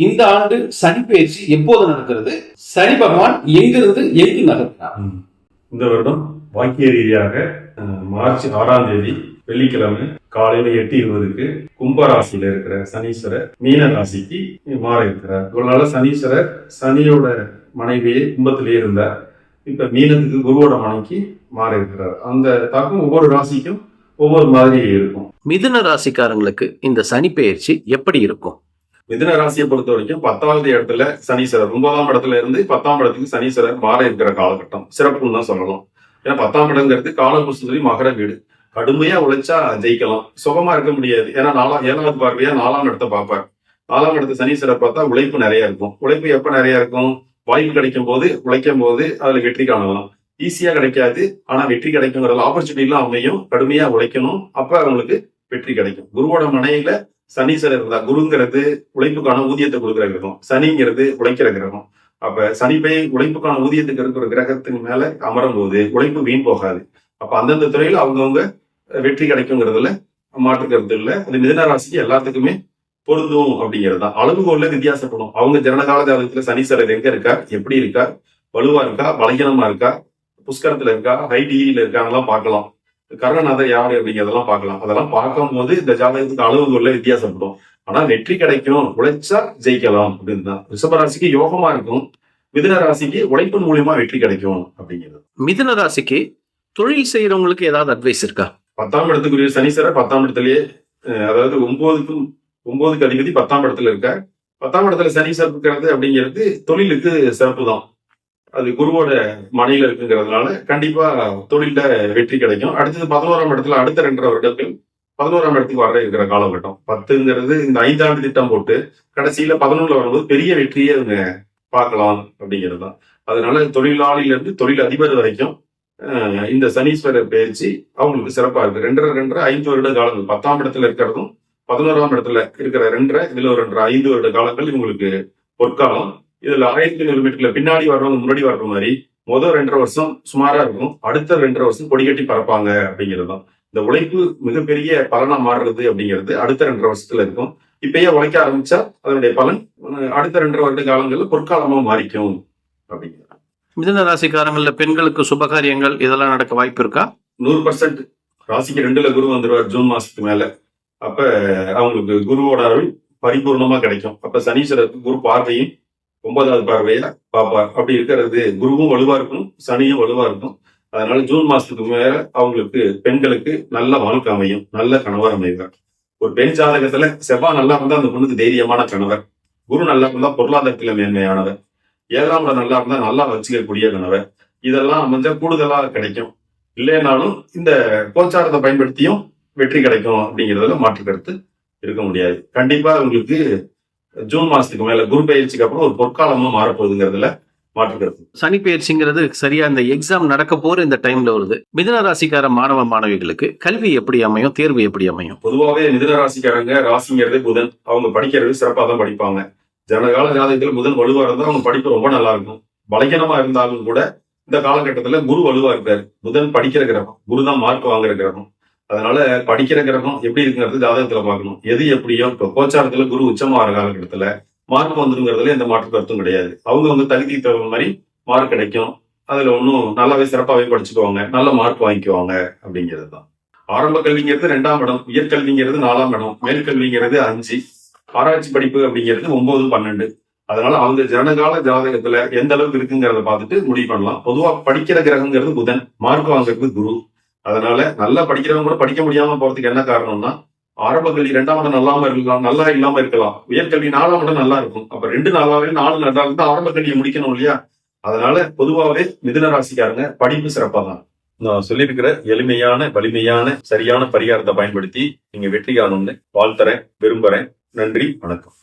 இந்த ஆண்டு சனி பயிற்சி எப்போது நடக்கிறது? சனி பகவான் எங்கிருந்து எங்கு நகர்த்தினார்? இந்த வருடம் வாக்கிய ரீதியாக மார்ச் 6ஆம் தேதி வெள்ளிக்கிழமை காலையில 8:20க்கு கும்பராசியில இருக்கிற சனீஸ்வரர் மீன ராசிக்கு மாற இருக்கிறார். இவ்வளவு நாள சனீஸ்வரர் சனியோட மனைவியே கும்பத்திலேயே இருந்தார். இப்ப மீனத்துக்கு குருவோட மனைவிக்கு மாற இருக்கிறார். அந்த தாக்கம் ஒவ்வொரு ராசிக்கும் ஒவ்வொரு மாதிரி இருக்கும். மிதுன ராசிக்காரங்களுக்கு இந்த சனி பெயர்ச்சி எப்படி இருக்கும்? மிதுன ராசியை பொறுத்த வரைக்கும் 10வது இடத்துல சனீஸ்வரர் 9ஆம் இடத்துல இருந்து 10ஆம் இடத்துக்கு சனீஸ்வரர் மாற இருக்கிற காலகட்டம் சிறப்புன்னு தான் சொல்லலாம். ஏன்னா 10ஆம் இடங்கிறது காலபுருஷ மகர வீடு. கடுமையா உழைச்சா ஜெயிக்கலாம், சுகமா இருக்க முடியாது. ஏன்னா 7வது பார்வையா 4ஆம் இடத்தை பார்ப்பார். 4ஆம் இடத்து சனீஸ்வரர் பார்த்தா உழைப்பு நிறைய இருக்கும். உழைப்பு எப்ப நிறைய இருக்கும்? வாய்ப்பு கிடைக்கும் போது உழைக்கும் போது அதுல வெற்றி காணலாம். ஈஸியா கிடைக்காது, ஆனா வெற்றி கிடைக்குங்கிறது ஆப்பர்ச்சுனிட்டி எல்லாம் அமையும். கடுமையா உழைக்கணும், அப்ப அவங்களுக்கு வெற்றி கிடைக்கும். குருவோட மனையில சனீஸ்வரர் இருந்தா, குருங்கிறது உழைப்புக்கான ஊதியத்தை கொடுக்குற கிரகம், சனிங்கிறது உழைக்கிற கிரகம். அப்ப சனி போய் உழைப்புக்கான ஊதியத்துக்கு இருக்கிற கிரகத்துக்கு மேல அமரும் போது உழைப்பு வீண் போகாது. அப்ப அந்தந்த துறையில அவங்கவுங்க வெற்றி கிடைக்குங்கிறதுல மாற்று கருத்து இல்லை. அது மிதுன ராசிக்கு எல்லாத்துக்குமே பொருந்தும் அப்படிங்கிறது தான். அளவுகோல்ல வித்தியாசப்படும். அவங்க ஜனனகால ஜாதகத்துல சனீஸ்வரர் எங்க இருக்கார், எப்படி இருக்கார், வலுவா இருக்கா, பலகீனமா இருக்கா, புஷ்கரத்துல இருக்கா, ஹை டிகிரியில இருக்காங்கலாம் பார்க்கலாம். கர்ணநாதர் யாரு அப்படிங்கிறதெல்லாம் பார்க்கலாம். அதெல்லாம் பார்க்கும்போது இந்த ஜாதகத்துக்கு அளவுகோல்ல வித்தியாசப்படும். ஆனா வெற்றி கிடைக்கும், உழைச்சா ஜெயிக்கலாம் அப்படின்னு தான். ரிஷபராசிக்கு யோகமா இருக்கும், மிதுன ராசிக்கு உழைப்பின் மூலியமா வெற்றி கிடைக்கும் அப்படிங்கிறது. மிதுன ராசிக்கு தொழில் செய்யறவங்களுக்கு ஏதாவது அட்வைஸ் இருக்கா? 10ஆம் இடத்துக்குரிய சனீஸ்வரர் 10ஆம் இடத்துலயே, அதாவது 9க்கு அதிபதி 10ஆம் இடத்துல இருக்கார். 10ஆம் இடத்துல சனீஸ்வரர் இருக்கிறது அப்படிங்கிறது தொழிலுக்கு சிறப்பு தான். அது குருவோட மனையில இருக்குங்கிறதுனால கண்டிப்பா தொழில வெற்றி கிடைக்கும். அடுத்தது 11ஆம் இடத்துல அடுத்த 2.5 வருடங்கள் 11ஆம் இடத்துக்கு வர இருக்கிற காலகட்டம். 10ங்கிறது இந்த 5 ஆண்டு திட்டம் போட்டு கடைசியில 11ல வரும்போது பெரிய வெற்றியை அவங்க பார்க்கலாம் அப்படிங்கிறது தான். அதனால தொழிலாளியில இருந்து தொழில் அதிபர் வரைக்கும் இந்த சனீஸ்வரர் பயிற்சி அவங்களுக்கு சிறப்பா இருக்கு. 2.5 5 வருட காலங்கள் 10ஆம் இடத்துல இருக்கிறதும் 11ஆம் இடத்துல இருக்கிற 2 இதுல ஒரு 5 வருட காலங்கள் இவங்களுக்கு பொற்காலம். இதுல 1500 மீட்டர்ல பின்னாடி வர்றவங்க முன்னாடி வர்ற மாதிரி முதல் 2.5 வருஷம் சுமாரா இருக்கும், அடுத்த 2.5 வருஷம் கொடி கட்டி பறப்பாங்க அப்படிங்கிறது தான். இந்த உழைப்பு மிகப்பெரிய பலனா மாறுறது அப்படிங்கிறது அடுத்த 2.5 வருஷத்துல இருக்கும். இப்பயே உழைக்க ஆரம்பிச்சா அதனுடைய பலன் அடுத்த 2.5 வருட காலங்கள்ல பொற்காலமா மாறிக்கும் அப்படிங்கிறது. மிதுன ராசிக்காரங்கள்ல பெண்களுக்கு சுபகாரியங்கள் இதெல்லாம் நடக்க வாய்ப்பு இருக்கா? 100%. ராசிக்கு 2ல குரு வந்துருவார் ஜூன் மாசத்துக்கு மேல. அப்ப அவங்களுக்கு குருவோட அருள் பரிபூர்ணமா கிடைக்கும். அப்ப சனீஸ்வரருக்கு குரு பார்வையும் 9வது பார்வையா பார்ப்பார். அப்படி இருக்கிறது குருவும் வலுவா இருக்கும், சனியும் வலுவா இருக்கும். அதனால ஜூன் மாசத்துக்கு மேல அவங்களுக்கு பெண்களுக்கு நல்ல வாழ்க்கை அமையும், நல்ல கணவர் அமைவார். ஒரு பெண் ஜாதகத்துல செவ்வாய் நல்லா இருந்தா அந்த பொண்ணுக்கு தைரியமான கணவர், குரு நல்லா இருந்தா பொருளாதாரத்துல மேன்மையானவர், 7ஆம் இடம் நல்லா இருந்தா நல்லா வச்சுக்கக்கூடிய கணவர். இதெல்லாம் அமைஞ்சா கூடுதலா கிடைக்கும். இல்லைனாலும் இந்த கோச்சாரத்தை பயன்படுத்தியும் வெற்றி கிடைக்கும் அப்படிங்கிறதுல மாற்று கருத்து இருக்க முடியாது. கண்டிப்பா உங்களுக்கு ஜூன் மாசத்துக்கு மேல குரு பயிற்சிக்கு அப்புறம் ஒரு பொற்காலமா மாறப்போகுதுங்கிறதுல மாற்று கருத்து. சனி பயிற்சிங்கிறது சரியா இந்த எக்ஸாம் நடக்க போற இந்த டைம்ல வருது. மிதுன ராசிக்கார மாணவ மாணவிகளுக்கு கல்வி எப்படி அமையும், தேர்வு எப்படி அமையும்? பொதுவாகவே மிதுன ராசிக்காரங்க, ராசிங்கிறது புதன், அவங்க படிக்கிறது சிறப்பாக தான் படிப்பாங்க. ஜனகால ஜாதகத்தில் புதன் வலுவா இருந்தா அவங்க படிப்பு ரொம்ப நல்லா இருக்கும். பலகீனமா இருந்தாலும் கூட இந்த காலகட்டத்துல குரு வலுவா இருக்காரு. புதன் படிக்கிற கிரகம், குரு தான் மார்க் வாங்குற கிரகம். அதனால படிக்கிற கிரகம் எப்படி இருக்குங்கிறது ஜாதகத்துல பார்க்கணும். எது எப்படியோ இப்போ கோச்சாரத்துல குரு உச்சமா வர காலகட்டத்துல மார்க் வந்துருங்கிறதுல எந்த மாற்று கருத்தும் கிடையாது. அவங்க தகுதிக்கு தகுந்த மாதிரி மார்க் கிடைக்கும். அதுல ஒன்றும் நல்லாவே சிறப்பாகவே படிச்சுக்குவாங்க, நல்ல மார்க் வாங்கிக்குவாங்க அப்படிங்கிறது தான். ஆரம்ப கல்விங்கிறது 2ஆம் இடம், உயர்கல்விங்கிறது 4ஆம் இடம், மேல்கல்விங்கிறது 5, ஆராய்ச்சி படிப்பு அப்படிங்கிறது 9 12. அதனால அவங்க ஜனகால ஜாதகத்துல எந்த அளவுக்கு இருக்குங்கிறத பார்த்துட்டு முடிவு பண்ணலாம். பொதுவா படிக்கிற கிரகங்கிறது புதன், மார்க் வாங்குறது குரு. அதனால நல்லா படிக்கிறவங்க கூட படிக்க முடியாம போறதுக்கு என்ன காரணம்னா, ஆரம்ப கல்வி 2ஆம் இடம் நல்லா இல்லாம இருக்கலாம், உயர்கல்வி 4ஆம் இடம் நல்லா இருக்கும். அப்ப 2 4 நல்லா இருந்தா ஆரம்ப கல்வியை முடிக்கணும் இல்லையா? அதனால பொதுவாகவே மிதுன ராசிக்காரங்க படிப்பு சிறப்பா தான். நான் சொல்லியிருக்கிற எளிமையான வலிமையான சரியான பரிகாரத்தை பயன்படுத்தி நீங்க வெற்றி காணும்னு வாழ்த்துறேன், விரும்புறேன். நன்றி, வணக்கம்.